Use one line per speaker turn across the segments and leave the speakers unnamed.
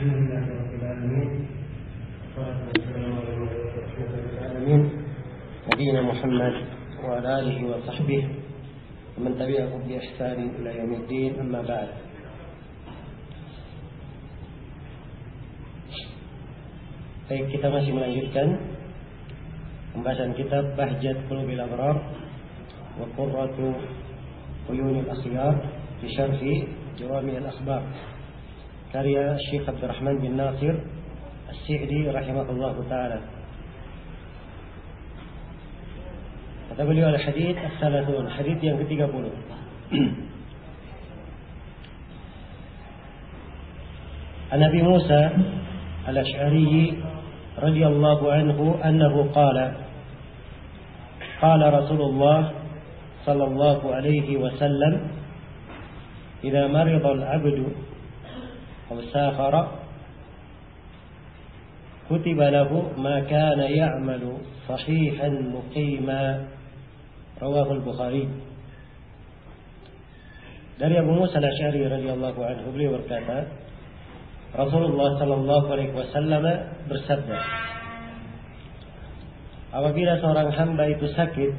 الحمد لله رب العالمين والصلاة والسلام على رسول العالمين نبينا محمد وعلى آله وصحبه ومن تبعهم بإحسان إلى يوم الدين أما بعد. Baik, kita masih melanjutkan pembahasan kitab Bahjat Qulubil Abrar wa Qurratu Uyunil Akhyar fi Syarhi Jawami' al-Akhbar karya Syekh Abdurrahman bin Nasir As-Sa'di rahimahullahu taala. Kata beliau al-hadits as-salasun, hadits yang ke-30. An Nabi Musa al-Asy'ari radhiyallahu anhu annahu qala Rasulullah sallallahu alaihi wasallam idza marida al-'abdu aw safara kutiba lahu ma kana ya'malu sahihan muqima. Rawahu al-Bukhari. Dari Abu Musa al-Asy'ari radhiyallahu anhu, beliau berkata, Rasulullah sallallahu alaihi wasallam bersabda, apabila seorang hamba itu sakit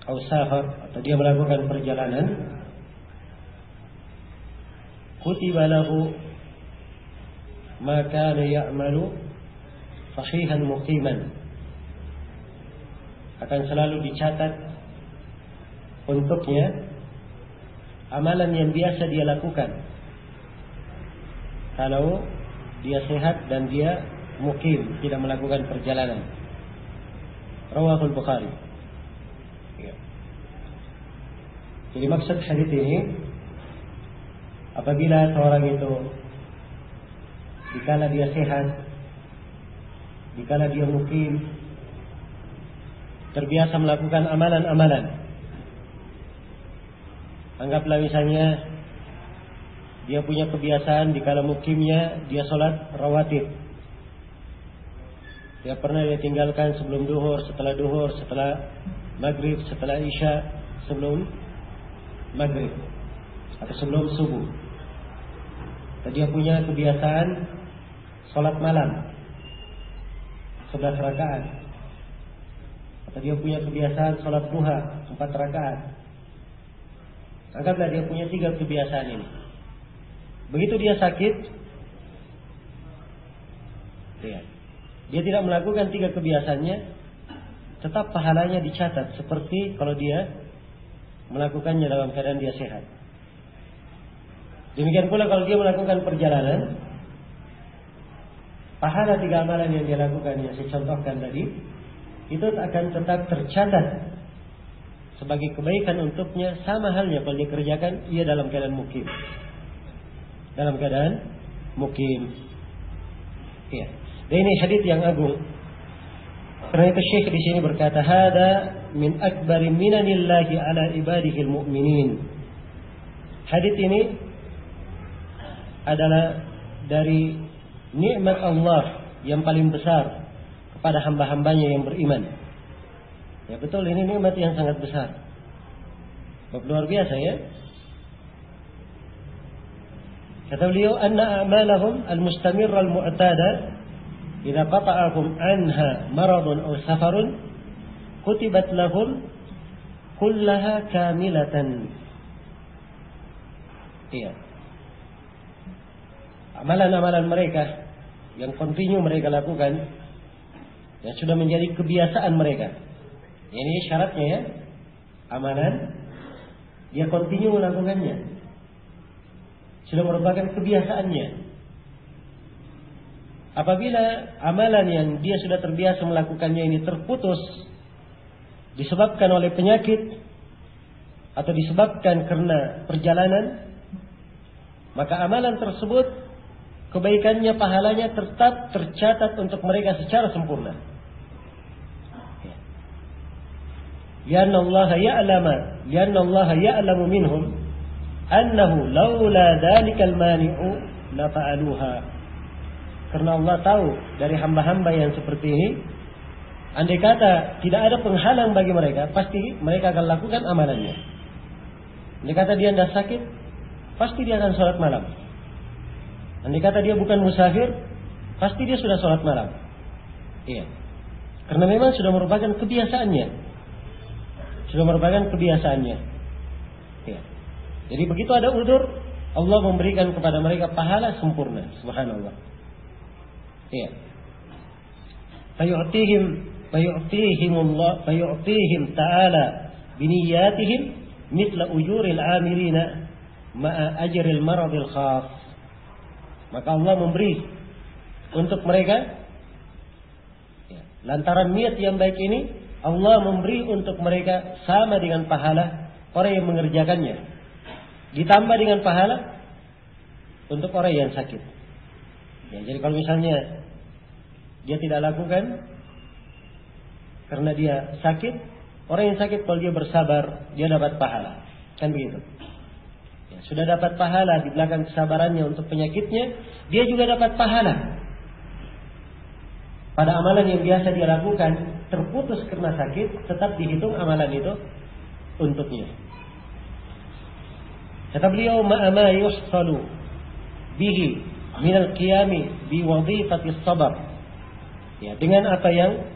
atau safar atau dia melakukan perjalanan, kutiba lahu ma kana ya'malu sahihan muqiman, akan selalu dicatat untuknya amalan yang biasa dia lakukan kalau dia sehat dan dia mukim, tidak melakukan perjalanan. Rawahul Bukhari. Jadi maksud hadis ini, apabila seorang itu dikala dia sehat, dikala dia mukim, terbiasa melakukan amalan-amalan. Anggaplah misalnya dia punya kebiasaan dikala mukimnya dia sholat rawatib. Dia pernah dia tinggalkan sebelum duhur, setelah maghrib, setelah isya, sebelum maghrib atau sebelum subuh. Dan dia punya kebiasaan sholat malam 11 rakaat. Atau dia punya kebiasaan sholat duha 4 rakaat. Anggaplah dia punya 3 kebiasaan ini. Begitu dia sakit, dia tidak melakukan 3 kebiasaannya, tetap pahalanya dicatat seperti kalau dia melakukannya dalam keadaan dia sehat. Demikian pula kalau dia melakukan perjalanan, pahala 3 amalan yang dia lakukan yang saya contohkan tadi, itu akan tetap tercatat sebagai kebaikan untuknya, sama halnya kalau dia kerjakan ia dalam keadaan mukim. Dalam keadaan mukim. Ya. Dan ini hadits yang agung. Karena itu Syekh di sini berkata, hada min akbari minanillahi ala ibadihil mu'minin. Hadits ini adalah dari nikmat Allah yang paling besar kepada hamba-hambanya yang beriman. Ya betul, ini nikmat yang sangat besar. Luar biasa ya. Kata beliau, anna a'malahum al-mustamirra al-mu'tada idza qata'ahum anha maradun aw safarun kutibat lahum kullaha kamilatan. Iya. Amalan-amalan mereka yang kontinu mereka lakukan, yang sudah menjadi kebiasaan mereka. Ini syaratnya ya. Amalan dia kontinu melakukannya, sudah merupakan kebiasaannya. Apabila amalan yang dia sudah terbiasa melakukannya ini terputus disebabkan oleh penyakit atau disebabkan karena perjalanan, maka amalan tersebut kebaikannya, pahalanya tetap tercatat untuk mereka secara sempurna. Lianna Allah ya'lamu minhum annahu laula dzalikal mani'u la fa'aluha. Karena Allah tahu dari hamba-hamba yang seperti ini, andai kata tidak ada penghalang bagi mereka, pasti mereka akan lakukan amalannya. Andai kata dia tidak sakit, pasti dia akan sholat malam. Andai kata dia bukan musafir, pasti dia sudah sholat malam. Iya. Karena memang sudah merupakan kebiasaannya. Iya. Jadi begitu ada udzur, Allah memberikan kepada mereka pahala sempurna. Subhanallah. Iya. Fayu'tihim ta'ala biniyatihim mithla ujuril amilina ma'a ajril maradil khas. Maka Allah memberi untuk mereka, ya, lantaran niat yang baik ini, Allah memberi untuk mereka sama dengan pahala orang yang mengerjakannya, ditambah dengan pahala untuk orang yang sakit. Ya, jadi kalau misalnya dia tidak lakukan karena dia sakit, orang yang sakit kalau dia bersabar, dia dapat pahala. Kan begitu. Ya, sudah dapat pahala di belakang kesabarannya untuk penyakitnya, dia juga dapat pahala pada amalan yang biasa dia lakukan, terputus karena sakit, tetap dihitung amalan itu untuknya. Kata beliau, ma'ama yuhsalu bihi minal qiyami bi wadhifati sabar. Ya, dengan apa yang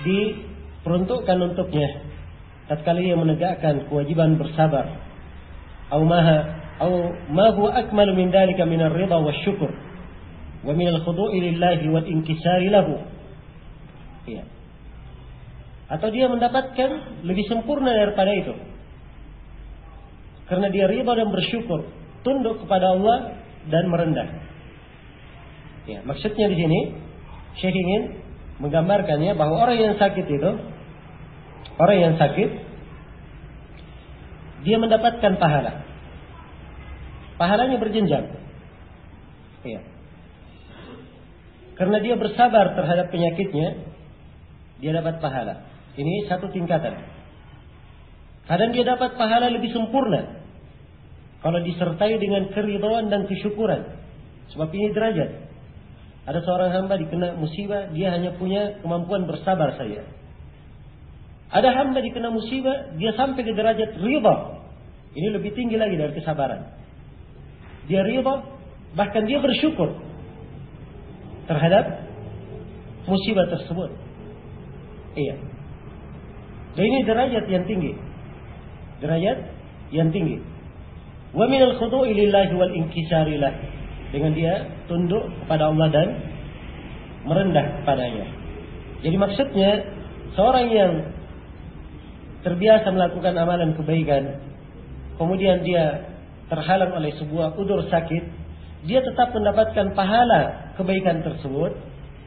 diperuntukkan untuknya tatkala ia menegakkan kewajiban bersabar, atau ma huwa akmalu min dalika min ar-ridha wasyukur wa min al-khudu'i lillahi wal inkisari lahu. Ya. Atau dia mendapatkan lebih sempurna daripada itu, karena dia ridha dan bersyukur, tunduk kepada Allah dan merendah. Ya, maksudnya di sini Syekh ingin menggambarkannya bahwa orang yang sakit itu, dia mendapatkan pahala. Pahalanya berjenjang. Ya. Karena dia bersabar terhadap penyakitnya, dia dapat pahala. Ini satu tingkatan. Kadang dia dapat pahala lebih sempurna kalau disertai dengan keridhaan dan kesyukuran. Sebab ini derajat. Ada seorang hamba dikena musibah, dia hanya punya kemampuan bersabar saja. Ada hamba dikena musibah, dia sampai ke derajat ridha. Ini lebih tinggi lagi dari kesabaran. Dia ridha, bahkan dia bersyukur terhadap musibah tersebut. Iya. Dan ini derajat yang tinggi. Wa minal khudu'i lillahi wal inkisari lah. Dengan dia tunduk kepada Allah dan merendah kepadanya. Jadi maksudnya, seorang yang terbiasa melakukan amalan kebaikan, kemudian dia terhalang oleh sebuah udzur sakit, dia tetap mendapatkan pahala kebaikan tersebut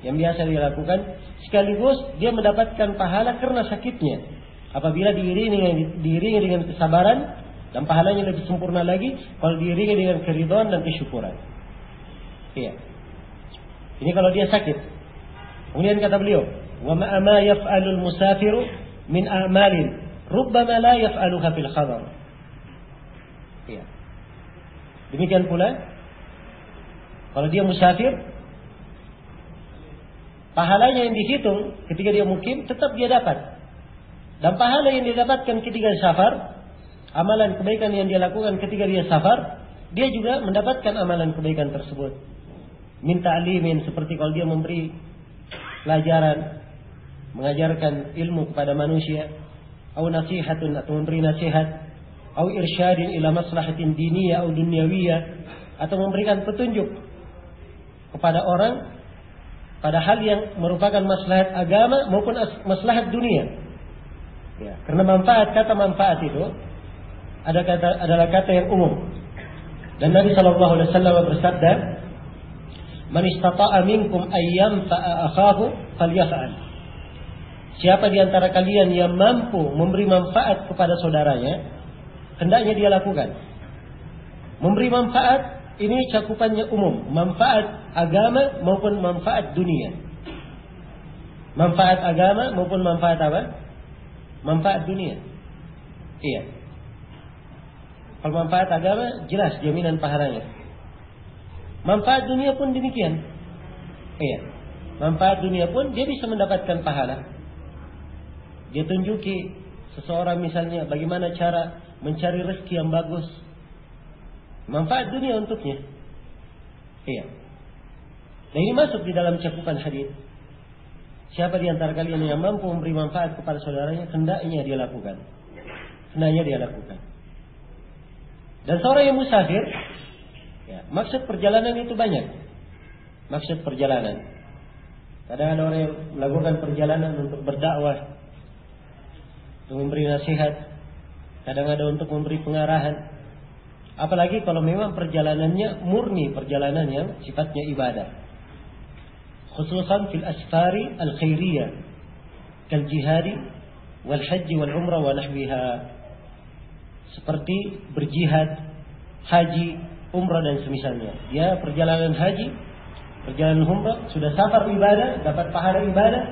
yang biasa dia lakukan, sekaligus dia mendapatkan pahala karena sakitnya. Apabila diiringi dengan kesabaran, dan pahalanya lebih sempurna lagi kalau diiringi dengan keridhaan dan kesyukuran. Iya. Ini kalau dia sakit. Kemudian kata beliau, wa ma yaf'alul musafiru min a'malin rubbama la yaf'aluha fil khadar. Iya. Demikian pula kalau dia musafir, pahalanya yang dihitung ketika dia mukim tetap dia dapat. Dan pahala yang dia dapatkan ketika safar, amalan kebaikan yang dia lakukan ketika dia safar, dia juga mendapatkan amalan kebaikan tersebut. Minta alimin, seperti kalau dia memberi pelajaran, mengajarkan ilmu kepada manusia, atau nasihatun, atau memberi nasihat, atau irsyadin ila maslahatin diniyah atau dunyawiyah, atau memberikan petunjuk kepada orang pada hal yang merupakan maslahat agama maupun maslahat dunia. Ya, karena kata manfaat itu adalah kata yang umum. Dan Nabi SAW bersabda, man istata'a minkum ayyam fa'a akhahu falyaf'al. Siapa di antara kalian yang mampu memberi manfaat kepada saudaranya, hendaknya dia lakukan. Memberi manfaat ini cakupannya umum, manfaat agama maupun manfaat dunia. Manfaat agama maupun manfaat apa? Manfaat dunia. Iya. Kalau manfaat agama jelas jaminan pahalanya. Manfaat dunia pun demikian. Iya. Manfaat dunia pun dia bisa mendapatkan pahala. Dia tunjuki seseorang misalnya bagaimana cara mencari rezeki yang bagus. manfaat dunia untuknya. Iya. Nah, ini masuk di dalam cakupan hadis. Siapa di antara kalian yang mampu memberi manfaat kepada saudaranya, hendaknya dia lakukan. Hendaknya dia lakukan. Dan seorang yang musafir, ya, maksud perjalanan itu banyak. Maksud perjalanan. Kadang ada orang yang melakukan perjalanan untuk berdakwah, untuk memberi nasihat. Kadang ada untuk memberi pengarahan. Apalagi kalau memang perjalanannya murni perjalanan yang sifatnya ibadah. Khususan fil asfari al-khairiyah kal jihadi wal haji wal umrah wa nahwiha. Seperti berjihad, haji, umrah dan semisalnya. Dia perjalanan haji, perjalanan umrah, sudah safar ibadah, dapat pahala ibadah,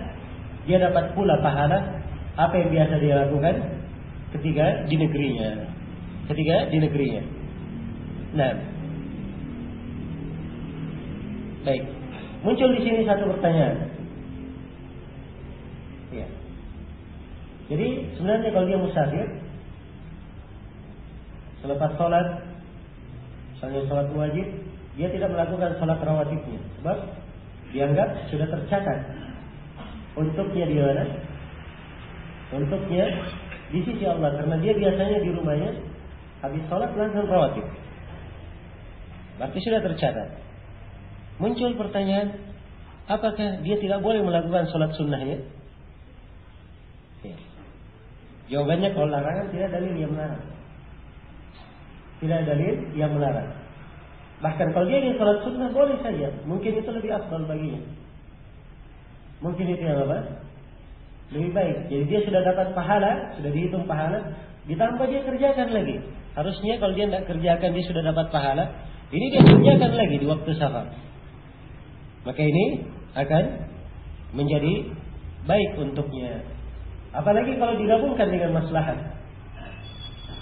dia dapat pula pahala apa yang biasa dia lakukan ketika di negerinya. Nah, baik. Muncul di sini satu pertanyaan. Ya. Jadi sebenarnya kalau dia musafir, selepas sholat, misalnya sholat wajib, dia tidak melakukan sholat rawatibnya, sebab dianggap sudah tercatat untuknya di mana? Untuknya di sisi Allah, karena dia biasanya di rumahnya habis sholat langsung rawatib. Berarti sudah tercatat. Muncul pertanyaan, apakah dia tidak boleh melakukan sholat sunnahnya? Ya. Jawabannya kalau larangan tidak dalil yang melarang. Tidak dalil yang melarang. Bahkan kalau dia ingin sholat sunnah boleh saja. Mungkin itu lebih afdal baginya. Mungkin itu yang apa? Lebih baik. Jadi dia sudah dapat pahala, sudah dihitung pahala, ditambah dia kerjakan lagi. Harusnya kalau dia tidak kerjakan dia sudah dapat pahala, ini dia kerjakan lagi di waktu safar. Maka ini akan menjadi baik untuknya. Apalagi kalau digabungkan dengan maslahat.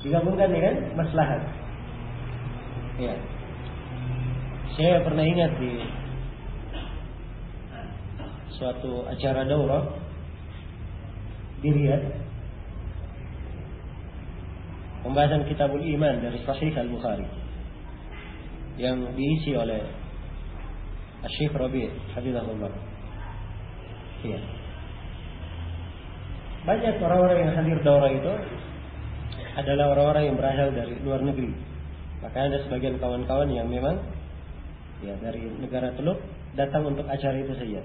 Digabungkan dengan maslahat. Ya. Saya pernah ingat di suatu acara daurah di Riyadh, pembahasan Kitabul Iman dari Sahih Al-Bukhari yang diisi oleh Syekh Rabi' hafizahullah. Iya. Banyak orang-orang yang hadir daurah itu adalah orang-orang yang berasal dari luar negeri. Maka ada sebagian kawan-kawan yang memang ya dari negara Teluk datang untuk acara itu saja.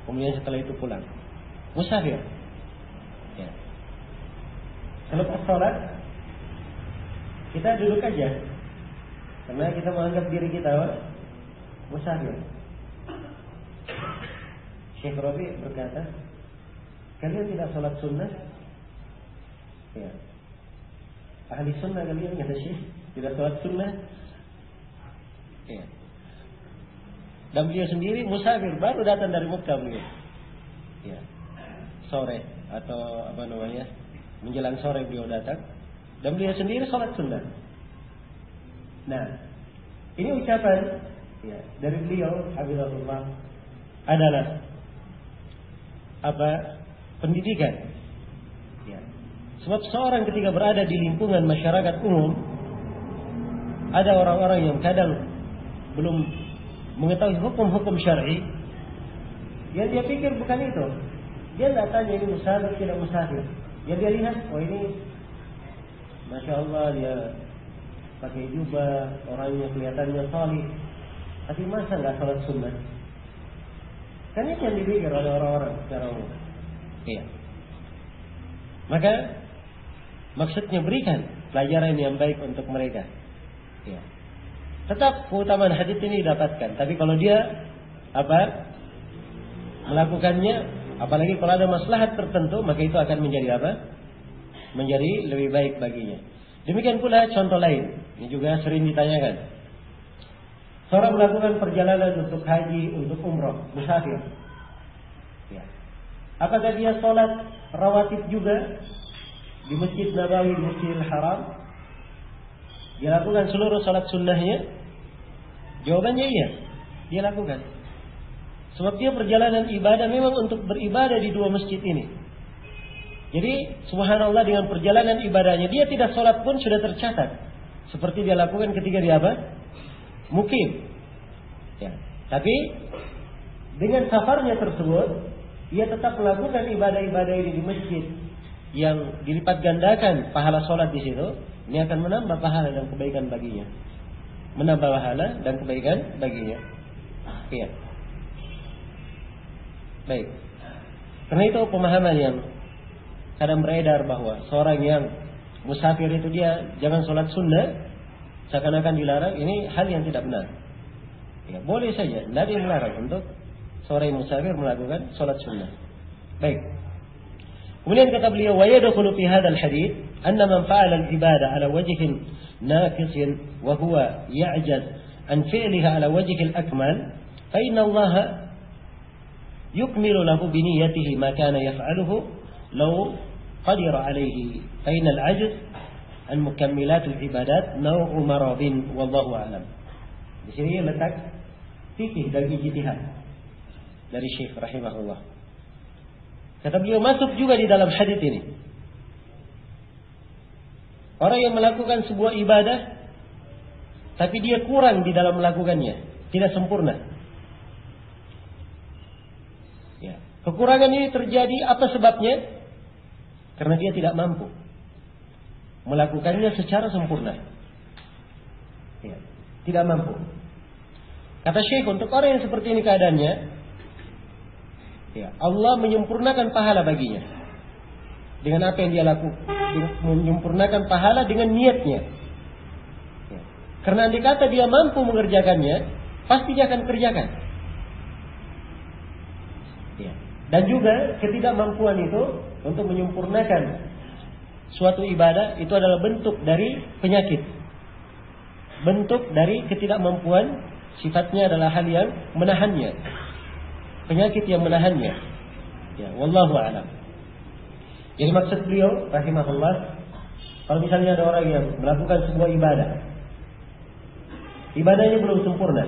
Kemudian setelah itu pulang. Musafir. Ya. Selepas sholat kita duduk aja, karena kita menganggap diri kita musafir. Syekh Rabi berkata, kalian tidak sholat sunnah? Ya. Ahli sunnah kalian, kata Syekh, tidak sholat sunnah? Ya. Dan beliau sendiri musafir, baru datang dari Mekah beliau. Ya. Sore atau apa namanya, menjelang sore beliau datang. Dan beliau sendiri sholat sunnah. Nah, ini ucapan ya, dari beliau, hafizahullah, adalah apa? Pendidikan. Ya. Sebab seorang ketika berada di lingkungan masyarakat umum, ada orang-orang yang kadang belum mengetahui hukum-hukum syar'i, yang dia pikir bukan itu. Dia tidak tanya ini musafir tidak musafir. Dia lihat, oh ini Masya Allah dia pakai jubah, orangnya kelihatannya salih, tapi masa nggak sholat sunnah? Kan ini yang dipikir oleh orang-orang secara umum. Iya. Maka maksudnya berikan pelajaran yang baik untuk mereka. Iya. Tetap keutamaan hadis ini didapatkan, tapi kalau dia apa melakukannya, apalagi kalau ada maslahat tertentu, maka itu akan menjadi apa? Menjadi lebih baik baginya. Demikian pula contoh lain, ini juga sering ditanyakan. Seorang melakukan perjalanan untuk haji, untuk umrah, musafir. Ya. Apakah dia sholat rawatib juga di Masjid Nabawi, di Masjidil Haram? Dia lakukan seluruh sholat sunnahnya? Jawabannya iya, dia lakukan. Sebab dia perjalanan ibadah memang untuk beribadah di dua masjid ini. Jadi subhanallah dengan perjalanan ibadahnya dia tidak sholat pun sudah tercatat seperti dia lakukan ketika dia apa? Mukim. Ya. Tapi dengan safarnya tersebut, ia tetap melakukan ibadah-ibadah ini di masjid yang dilipat gandakan pahala sholat di situ. Ini akan menambah pahala dan kebaikan baginya. Menambah pahala dan kebaikan baginya. Iya. Baik. Karena itu pemahaman yang kadang beredar bahwa seorang yang musafir itu dia jangan sholat sunnah, seakan-akan dilarang. Ini hal yang tidak benar. Ya, boleh saja, tidak ada yang melarang untuk seorang yang musafir melakukan sholat sunnah. Baik. Kemudian kata beliau, wa yadkhulu fi hadzal hadits anna man fa'ala al-ibadah ala wajhin naqis wa huwa ya'jaz an fi'liha ala wajhi al-akmal fa inna Allah yukmilu lahu bi niyyatihi ma kana yaf'aluhu law qadira alayhi fa inna al-'ajz an mukammilat al-ibadat naw'u maradin wallahu a'lam. Di sini letak fikih dan ijtihad dari Syekh rahimahullah. Kata beliau, masuk juga di dalam hadits ini orang yang melakukan sebuah ibadah tapi dia kurang di dalam melakukannya, tidak sempurna. Ya. Kekurangan ini terjadi apa sebabnya? Karena dia tidak mampu melakukannya secara sempurna. Ya. Tidak mampu. Kata Syekh, untuk orang yang seperti ini keadaannya, ya, Allah menyempurnakan pahala baginya dengan apa yang dia lakukan, menyempurnakan pahala dengan niatnya. Ya. Karena andai kata dia mampu mengerjakannya, pasti dia akan kerjakan. Ya. Dan juga ketidakmampuan itu untuk menyempurnakan suatu ibadah itu adalah bentuk dari penyakit, bentuk dari ketidakmampuan, sifatnya adalah hal yang menahannya. Penyakit yang menahannya. Ya, wallahu a'lam. Jadi maksud beliau rahimahullah, kalau misalnya ada orang yang melakukan sebuah ibadah, ibadahnya belum sempurna,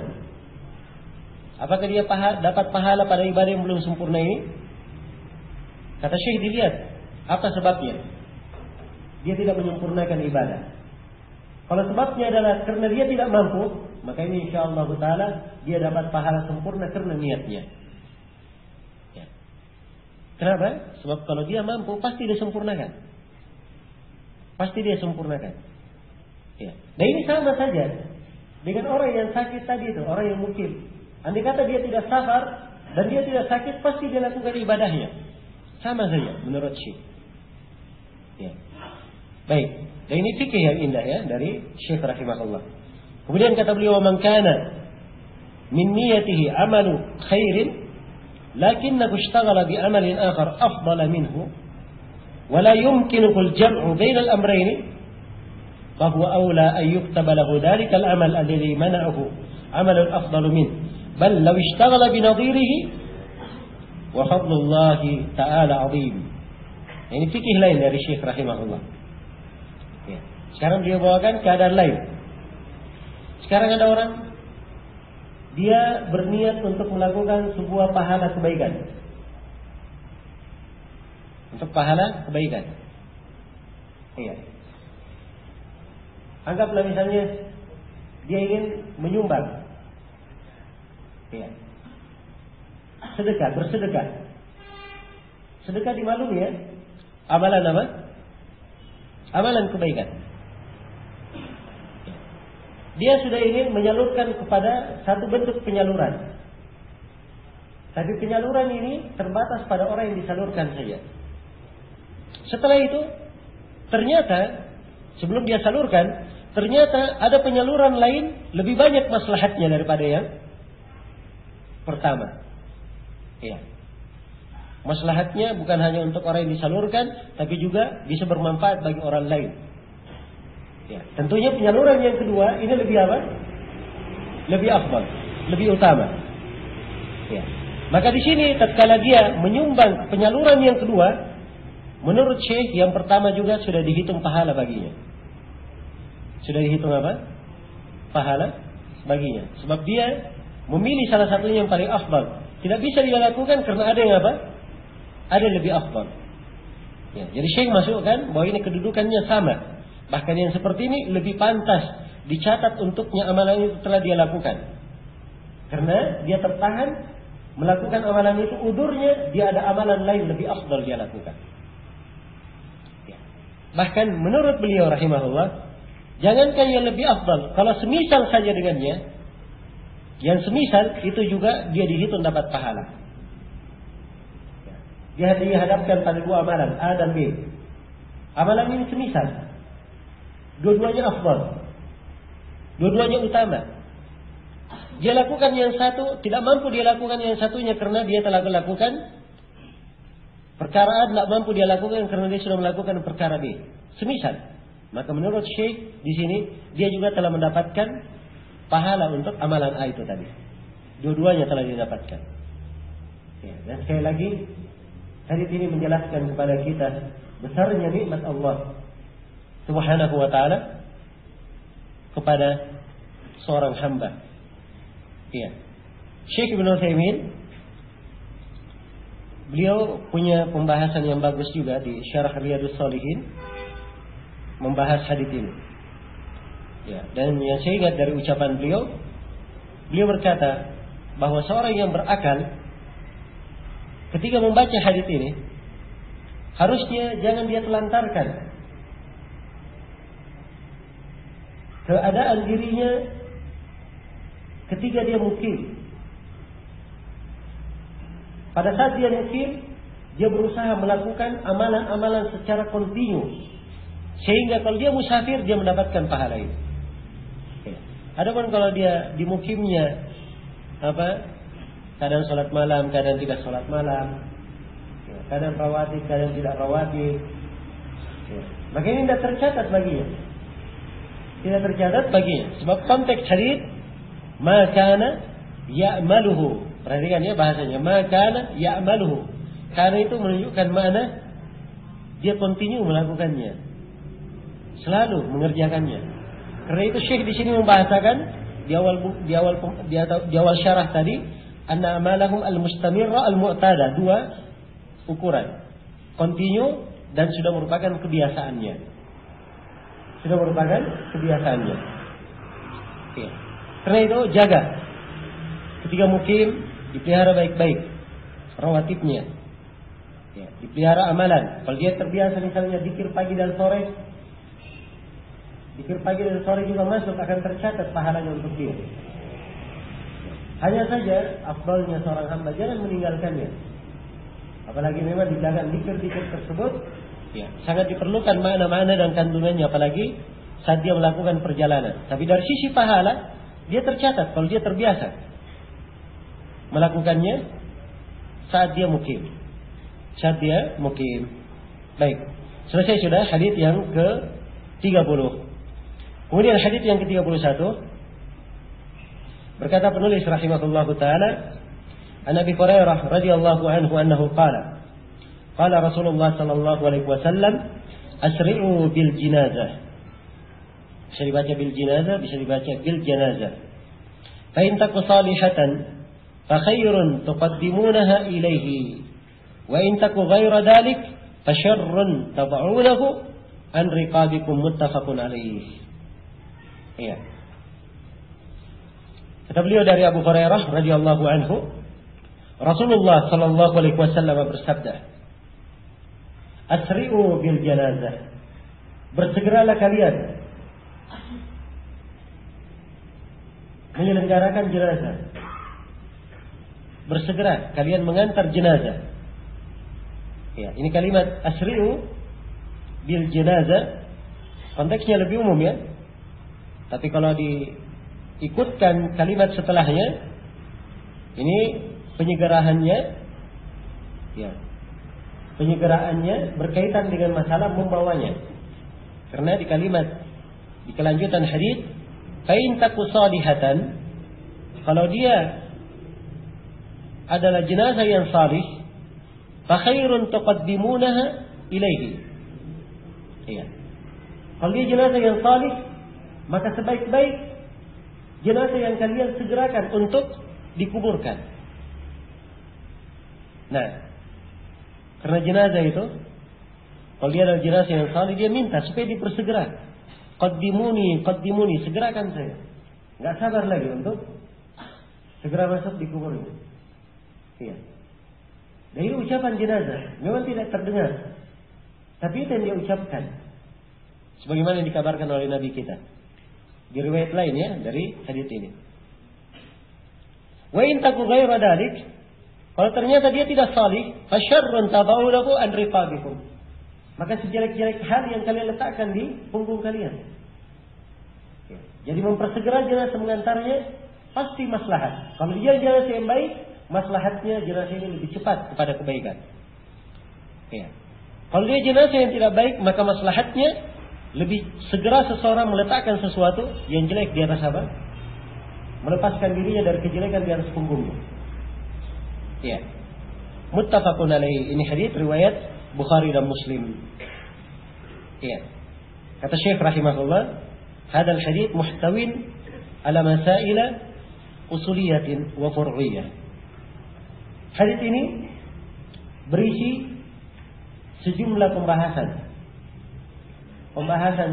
apakah dia dapat pahala pada ibadah yang belum sempurna ini? Kata Syekh, dilihat apa sebabnya. Dia tidak menyempurnakan ibadah. Kalau sebabnya adalah karena dia tidak mampu, maka ini insyaallah taala dia dapat pahala sempurna karena niatnya. Kenapa? Sebab kalau dia mampu, pasti dia sempurnakan. Pasti dia sempurnakan. Ya. Dan ini sama saja dengan orang yang sakit tadi itu, orang yang mukim. Andai kata dia tidak safar dan dia tidak sakit, pasti dia lakukan ibadahnya. Sama saja menurut Syekh. Ya. Baik. Dan ini fikih yang indah ya dari Syekh rahimahullah. Kemudian kata beliau, "Man kana min niyatihi amalu khairin لكنه اشتغل بعمل آخر أفضل منه ولا يمكنه الجمع بين الأمرين فهو أولى أن يكتب له ذلك العمل الذي منعه عمل أفضل منه بل لو اشتغل بنظيره وفضل الله تعالى عظيم." Ini fikih lain dari Syekh rahimahullah. Ya. Sekarang dia bawakan keadaan lain. Sekarang ada orang dia berniat untuk melakukan sebuah pahala kebaikan. Untuk pahala kebaikan. Iya. Anggaplah misalnya dia ingin menyumbang. Iya. Sedekah, bersedekah. Sedekah dimaklumi ya. Amalan apa? Amalan kebaikan. Dia sudah ingin menyalurkan kepada satu bentuk penyaluran. Tapi penyaluran ini terbatas pada orang yang disalurkan saja. Setelah itu, ternyata sebelum dia salurkan, ternyata ada penyaluran lain lebih banyak maslahatnya daripada yang pertama. Ya. Maslahatnya bukan hanya untuk orang yang disalurkan, tapi juga bisa bermanfaat bagi orang lain. Ya, tentunya penyaluran yang kedua ini lebih apa? Lebih afdal, lebih utama. Ya. Maka di sini tatkala dia menyumbang penyaluran yang kedua, menurut Syekh yang pertama juga sudah dihitung pahala baginya. Sudah dihitung apa? Pahala baginya. Sebab dia memilih salah satunya yang paling afdal. Tidak bisa dia lakukan karena ada yang apa? Ada yang lebih afdal. Ya, jadi Syekh masukkan bahwa ini kedudukannya sama. Bahkan yang seperti ini lebih pantas dicatat untuknya amalan itu telah dia lakukan. Karena dia tertahan melakukan amalan itu, udurnya dia ada amalan lain lebih afdal dia lakukan. Ya. Bahkan menurut beliau rahimahullah, jangankan yang lebih afdal, kalau semisal saja dengannya, yang semisal itu juga dia dihitung dapat pahala. Ya. Dia dihadapkan pada dua amalan, A dan B. Amalan ini semisal, dua-duanya afdal, dua-duanya utama. Dia lakukan yang satu, tidak mampu dia lakukan yang satunya karena dia telah melakukan perkara A, tidak mampu dia lakukan karena dia sudah melakukan perkara B. Semisal, maka menurut Syekh di sini dia juga telah mendapatkan pahala untuk amalan A itu tadi. Dua-duanya telah didapatkan. Ya, dan sekali lagi hadis ini menjelaskan kepada kita besarnya nikmat Allah Subhanahu wa taala kepada seorang hamba. Ya. Syekh Ibnu Utsaimin beliau punya pembahasan yang bagus juga di Syarah Riyadhus Shalihin membahas hadis ini. Ya, dan yang saya ingat dari ucapan beliau berkata bahwa seorang yang berakal ketika membaca hadis ini harusnya jangan dia telantarkan keadaan dirinya ketika dia mukim. Pada saat dia mukim, dia berusaha melakukan amalan-amalan secara kontinu, sehingga kalau dia musafir dia mendapatkan pahala itu. Adapun kalau dia di mukimnya kadang sholat malam, kadang tidak sholat malam, kadang rawatib, kadang tidak rawatib, maka ini tidak tercatat baginya. Tidak tercatat baginya. Sebab konteks hadis makana ya'maluhu. Perhatikan ya bahasanya, makana ya'maluhu. Karena itu menunjukkan mana dia kontinu melakukannya, selalu mengerjakannya. Karena itu Syekh di sini membahasakan di awal syarah tadi, anna amalahum al-mustamirra al-mu'tada, dua ukuran, kontinu dan sudah merupakan kebiasaannya. Sudah merupakan kebiasaannya. Oke. Karena itu jaga ketika mukim, dipelihara baik-baik rawatibnya, ya, dipelihara amalan. Kalau dia terbiasa misalnya zikir pagi dan sore, zikir pagi dan sore juga masuk, akan tercatat pahalanya untuk dia. Hanya saja afdalnya seorang hamba jangan meninggalkannya, apalagi memang dijaga zikir-zikir tersebut, ya, sangat diperlukan makna-makna dan kandungannya, apalagi saat dia melakukan perjalanan. Tapi dari sisi pahala dia tercatat kalau dia terbiasa melakukannya saat dia mukim. Saat dia mukim. Baik. Selesai sudah hadis yang ke-30. Kemudian hadis yang ke-31 berkata penulis rahimahullahu taala, An Abi Hurairah radhiyallahu anhu annahu qala Rasulullah sallallahu alaihi wasallam asri'u bil jinazah. Bisa dibaca bil jinazah, bisa dibaca bil janazah. Fa in taku salihatan fa khairun tuqaddimunaha ilaihi wa in taku ghaira dhalik fa syarrun tad'unahu an riqabikum, muttafaqun alaihi. Iya. Kata beliau dari Abu Hurairah radhiyallahu anhu, Rasulullah sallallahu alaihi wasallam bersabda, asri'u bil janazah. Bersegeralah kalian menyelenggarakan jenazah. Bersegera kalian mengantar jenazah. Ya, ini kalimat asri'u bil jenazah konteksnya lebih umum ya. Tapi kalau diikutkan kalimat setelahnya, ini penyegeraannya, ya, penyegeraannya berkaitan dengan masalah membawanya. Karena di kalimat di kelanjutan hadis, fa in taku salihatan, kalau dia adalah jenazah yang salih, fa khairun tuqaddimunaha ilaihi. Iya. Kalau dia jenazah yang salih, maka sebaik-baik jenazah yang kalian segerakan untuk dikuburkan. Nah, karena jenazah itu, kalau dia adalah jenazah yang salih, dia minta supaya dipersegera. qaddimuni, segerakan saya. Enggak sabar lagi untuk segera masuk di kuburnya. Iya. Dan ini ucapan jenazah, memang tidak terdengar. Tapi itu yang dia ucapkan. Sebagaimana dikabarkan oleh Nabi kita. Di riwayat lain ya, dari hadits ini. Wa in taku ghairu dzalik, kalau ternyata dia tidak salih, fasyarrun tadawulahu an riqabikum. Maka sejelek-jelek hal yang kalian letakkan di punggung kalian. Ya. Jadi mempersegera jenazah mengantarnya pasti maslahat. Kalau dia jenazah yang baik, maslahatnya jenazah ini lebih cepat kepada kebaikan. Ya. Kalau dia jenazah yang tidak baik, maka maslahatnya lebih segera seseorang meletakkan sesuatu yang jelek di atas apa? Melepaskan dirinya dari kejelekan di atas punggungnya. Ya. Muttafaqun alaihi. Ini hadits riwayat Bukhari dan Muslim. Ya. Kata Syekh rahimahullah, hadzal hadits muhtawin ala masaila usuliyatin wa fur'iyyah. Hadits ini berisi sejumlah pembahasan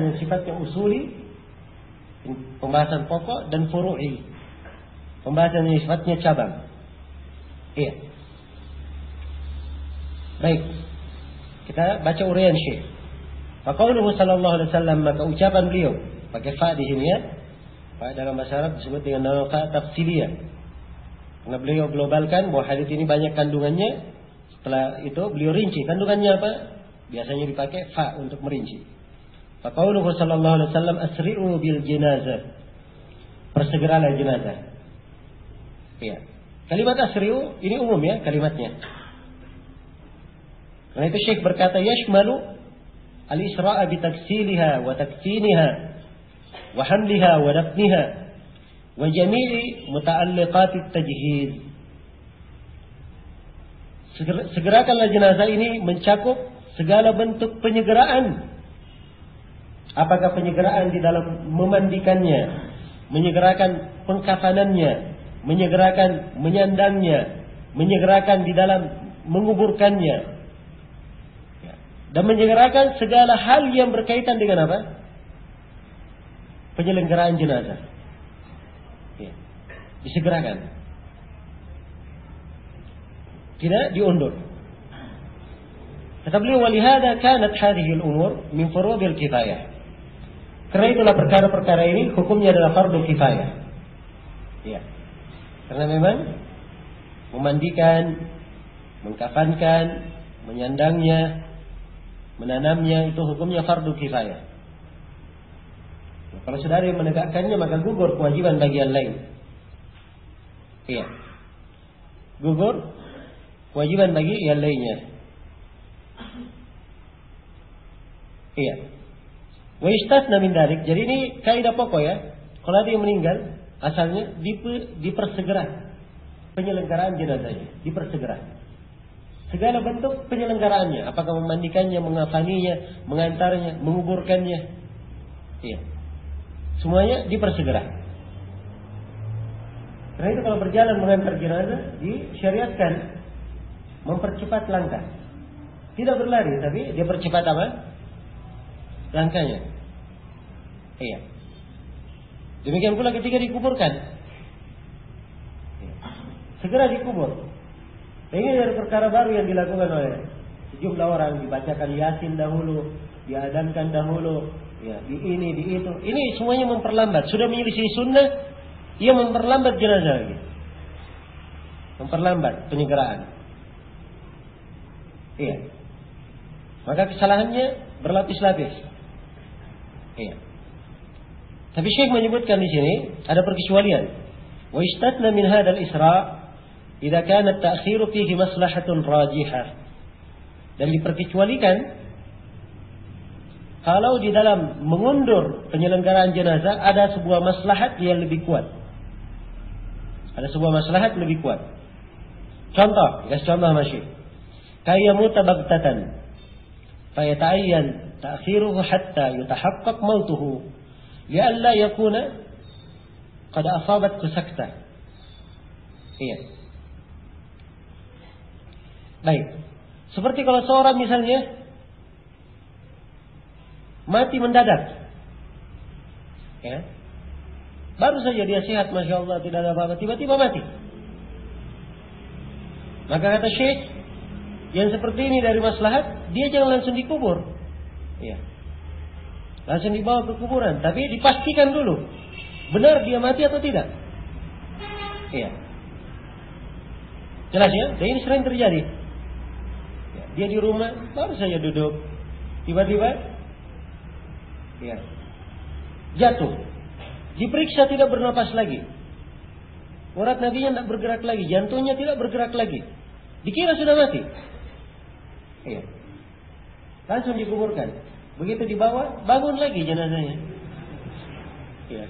yang sifatnya usuli, pembahasan pokok, dan furu'i, pembahasan yang sifatnya cabang. Iya. Baik, kita baca uraian Syekh. Faqauluhu sallallahu alaihi wasallam, maka ucapan beliau pakai fa di sini ya. Fa dalam bahasa Arab disebut dengan fa tafsiliyah. Karena beliau globalkan bahwa hadis ini banyak kandungannya. Setelah itu beliau rinci kandungannya apa? Biasanya dipakai fa untuk merinci. Faqauluhu sallallahu alaihi wasallam, asri'u bil jenazah. Persegeralah jenazah. Iya. Kalimat asri'u ini umum ya kalimatnya. Karena itu Syekh berkata yashmalu al-isra'a bi taksiliha wa takfiniha wa hamliha wa dafniha wa jami'i muta'alliqatit tajhiz. Segerakanlah jenazah ini mencakup segala bentuk penyegeraan. Apakah penyegeraan di dalam memandikannya, menyegerakan pengkafanannya, menyegerakan menyandangnya, menyegerakan di dalam menguburkannya, dan menyegerakan segala hal yang berkaitan dengan apa? Penyelenggaraan jenazah. Ya. Disegerakan. Tidak diundur. Kata beliau, walihada kanat hadhihi al-umur min furudil kifayah. Karena itulah perkara-perkara ini hukumnya adalah fardu kifayah. Ya. Karena memang memandikan, mengkafankan, menyandangnya, menanamnya itu hukumnya fardu kifayah. Kalau sudah ada yang menegakkannya maka gugur kewajiban bagi yang lain. Iya. Gugur kewajiban bagi yang lainnya. Iya. Wa istatna min dzalik. Jadi ini kaidah pokok ya. Kalau ada yang meninggal asalnya dipersegera penyelenggaraan jenazahnya, dipersegera. Segala bentuk penyelenggaraannya, apakah memandikannya, mengafaninya, mengantarnya, menguburkannya. Iya. Semuanya dipersegera. Karena itu kalau berjalan mengantar jenazah disyariatkan mempercepat langkah. Tidak berlari, tapi dia percepat apa? Langkahnya. Iya. Demikian pula ketika dikuburkan. Segera dikubur. Ini dari perkara baru yang dilakukan oleh sejumlah orang. Dibacakan Yasin dahulu, diadamkan dahulu, ya, di ini, di itu. Ini semuanya memperlambat. Sudah menyelisih sunnah, ia memperlambat jenazah lagi. Memperlambat penyegeraan. Iya. Maka kesalahannya berlapis-lapis. Iya. Tapi Syekh menyebutkan di sini ada perkecualian. Wa istatna min hadzal isra' idza kana at-ta'khiru fihi maslahatun rajihah. Dan diperkecualikan kalau di dalam mengundur penyelenggaraan jenazah ada sebuah maslahat yang lebih kuat. Ada sebuah maslahat lebih kuat. Contoh, kasih contoh masih. Kayyamuta baghtatan fayata'ayyan ta'khiruhu hatta yutahaqqaq mautuhu li'alla yakuna qad asabatku sakta. Iya. Baik. Seperti kalau seorang misalnya mati mendadak. Ya. Baru saja dia sehat, Masya Allah, tidak ada apa-apa, tiba-tiba mati. Maka kata Syekh, yang seperti ini dari maslahat, dia jangan langsung dikubur. Ya. Langsung dibawa ke kuburan, tapi dipastikan dulu benar dia mati atau tidak. Iya. Jelas ya? Dan ini sering terjadi. Ya, dia di rumah baru saja duduk, tiba-tiba ya, jatuh. Diperiksa tidak bernapas lagi. Urat nadinya tidak bergerak lagi, jantungnya tidak bergerak lagi. Dikira sudah mati. Iya. Langsung dikuburkan. Begitu dibawa, bangun lagi jenazahnya. Iya.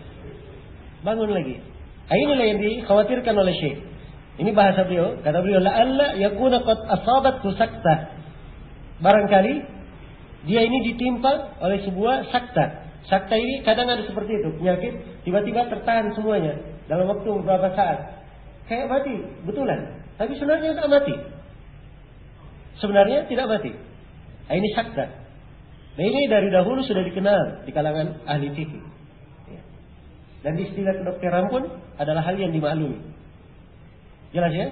Bangun lagi. Inilah yang dikhawatirkan oleh Syekh. Ini bahasa beliau. Kata beliau, la'alla yakuna qad asabathu sakta. Barangkali dia ini ditimpa oleh sebuah sakta. Sakta ini kadang ada seperti itu, penyakit tiba-tiba tertahan semuanya dalam waktu beberapa saat. Kayak mati, betulan. Tapi sebenarnya tidak mati. Sebenarnya tidak mati. Ini sakta. Nah ini dari dahulu sudah dikenal di kalangan ahli fikih. Dan di istilah kedokteran pun adalah hal yang dimaklumi. Jelas ya?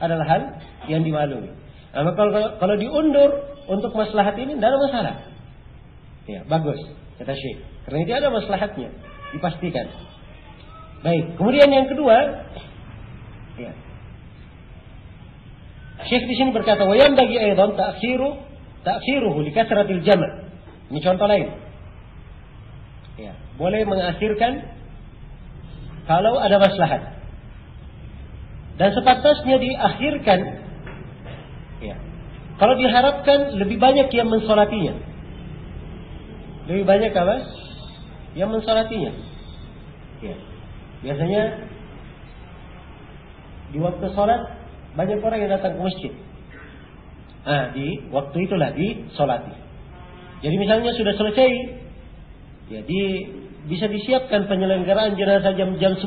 Adalah hal yang dimaklumi. Nah, kalau diundur untuk maslahat ini tidak ada masalah. Ya, bagus, kata Syekh. Karena itu ada maslahatnya, dipastikan. Baik, kemudian yang kedua, ya. Syekh di sini berkata, "Wa yanbaghi aidan ta'khiruhu li kasratil jama'." Ini contoh lain. Ya, boleh mengakhirkan kalau ada maslahat. Dan sepantasnya diakhirkan ya, kalau diharapkan lebih banyak yang mensolatinya. Lebih banyak apa? Yang mensolatinya. Ya. Biasanya di waktu sholat banyak orang yang datang ke masjid. Di waktu itulah disolati. Jadi misalnya sudah selesai, ya bisa disiapkan penyelenggaraan jenazah jam 10.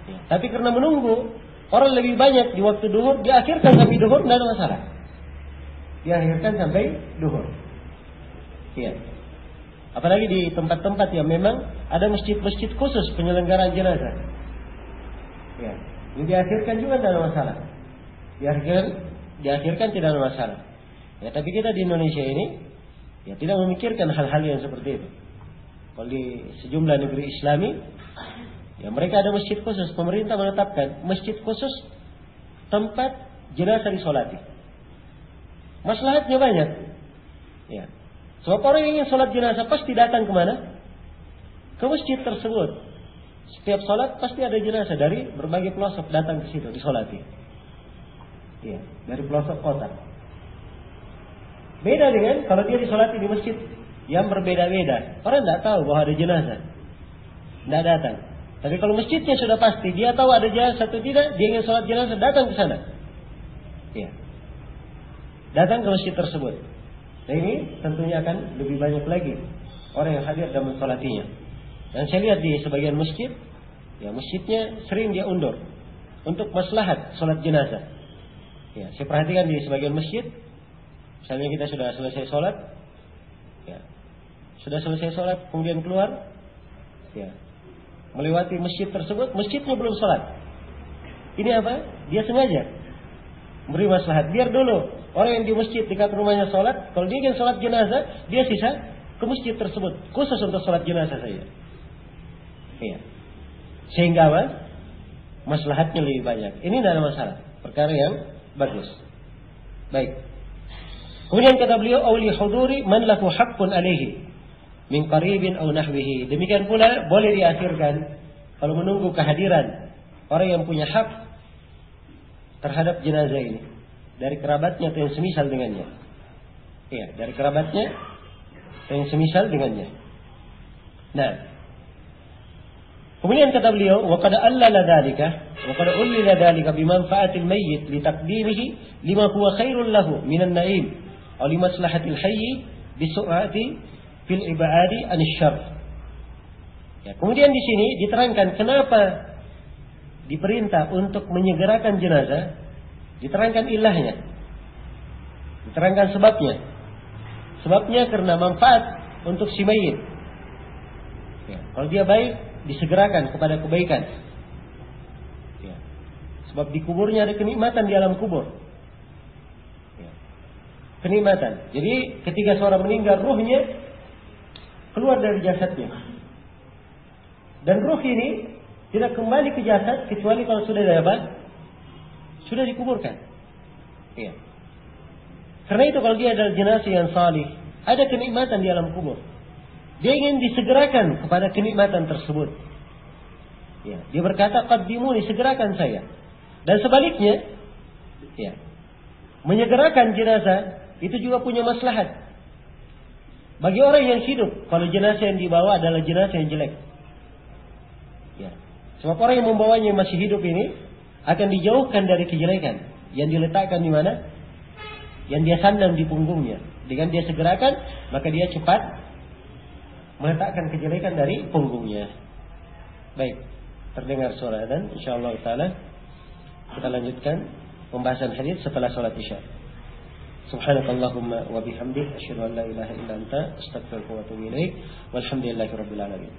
Ya, tapi karena menunggu orang lebih banyak di waktu duhur, diakhirkan sampai duhur, tidak ada masalah. Diakhirkan sampai duhur. Ya. Apalagi di tempat-tempat yang memang ada masjid-masjid khusus penyelenggaraan jenazah. Ya. Ini diakhirkan juga tidak ada masalah. Diakhirkan tidak ada masalah. Ya, tapi kita di Indonesia ini ya tidak memikirkan hal-hal yang seperti itu. Kalau di sejumlah negeri Islami, ya mereka ada masjid khusus. Pemerintah menetapkan masjid khusus tempat jenazah disolati. Maslahatnya banyak. Ya. Sebab orang yang ingin sholat jenazah pasti datang kemana? Ke masjid tersebut. Setiap sholat pasti ada jenazah dari berbagai pelosok datang ke situ disolati. Ya, dari pelosok kota. Beda dengan kalau dia disolati di masjid yang berbeda-beda. Orang tidak tahu bahwa ada jenazah, tidak datang. Tapi kalau masjidnya sudah pasti, dia tahu ada jenazah atau tidak, dia ingin sholat jenazah, datang ke sana. Ya. Datang ke masjid tersebut. Nah ini tentunya akan lebih banyak lagi orang yang hadir dan mensolatinya. Dan saya lihat di sebagian masjid, ya masjidnya sering dia undur untuk maslahat sholat jenazah. Ya, saya perhatikan di sebagian masjid, misalnya kita sudah selesai sholat, ya, sudah selesai sholat, kemudian keluar, ya, melewati masjid tersebut, masjidnya belum sholat. Ini apa? Dia sengaja beri maslahat. Biar dulu orang yang di masjid dekat rumahnya sholat, kalau dia ingin sholat jenazah, dia sisa ke masjid tersebut, khusus untuk sholat jenazah saja. Iya. Sehingga apa? Maslahatnya lebih banyak. Ini tidak ada masalah. Perkara yang bagus. Baik. Kemudian kata beliau, "Auli huduri man lahu haqqun alaihi min qaribin aw nahwihi." Demikian pula boleh diakhirkan kalau menunggu kehadiran orang yang punya hak terhadap jenazah ini dari kerabatnya atau yang semisal dengannya. Iya, dari kerabatnya atau yang semisal dengannya. Nah, kemudian kata beliau, "Wa qad allala dzalika, wa qad ullila dzalika bi manfa'atil mayyit li taqdimihi lima huwa khairul lahu minan na'im aw li maslahatil hayy bi su'ati fil ibadi anish syarr." Ya, kemudian di sini diterangkan kenapa diperintah untuk menyegerakan jenazah, diterangkan ilahnya, diterangkan sebabnya. Sebabnya karena manfaat untuk si mayit. Ya. Kalau dia baik, disegerakan kepada kebaikan. Ya. Sebab di kuburnya ada kenikmatan di alam kubur. Ya. Kenikmatan. Jadi ketika seorang meninggal, ruhnya keluar dari jasadnya. Dan ruh ini tidak kembali ke jasad kecuali kalau sudah sudah dikuburkan. Ya. Karena itu kalau dia adalah jenazah yang salih, ada kenikmatan di alam kubur. Dia ingin disegerakan kepada kenikmatan tersebut. Ya, dia berkata, qaddimuni, segerakan saya. Dan sebaliknya, ya, menyegerakan jenazah itu juga punya maslahat. Bagi orang yang hidup, kalau jenazah yang dibawa adalah jenazah yang jelek. Ya. Sebab orang yang membawanya yang masih hidup ini akan dijauhkan dari kejelekan yang diletakkan di mana? Yang dia sandang di punggungnya. Dengan dia segerakan, maka dia cepat meletakkan kejelekan dari punggungnya. Baik, terdengar suara adzan. Insyaallah taala kita lanjutkan pembahasan hadis setelah salat Isya. Subhanakallahumma wa bihamdik asyhadu an la ilaha illa anta astaghfiruka wa atubu ilaik. Walhamdulillahirabbil alamin.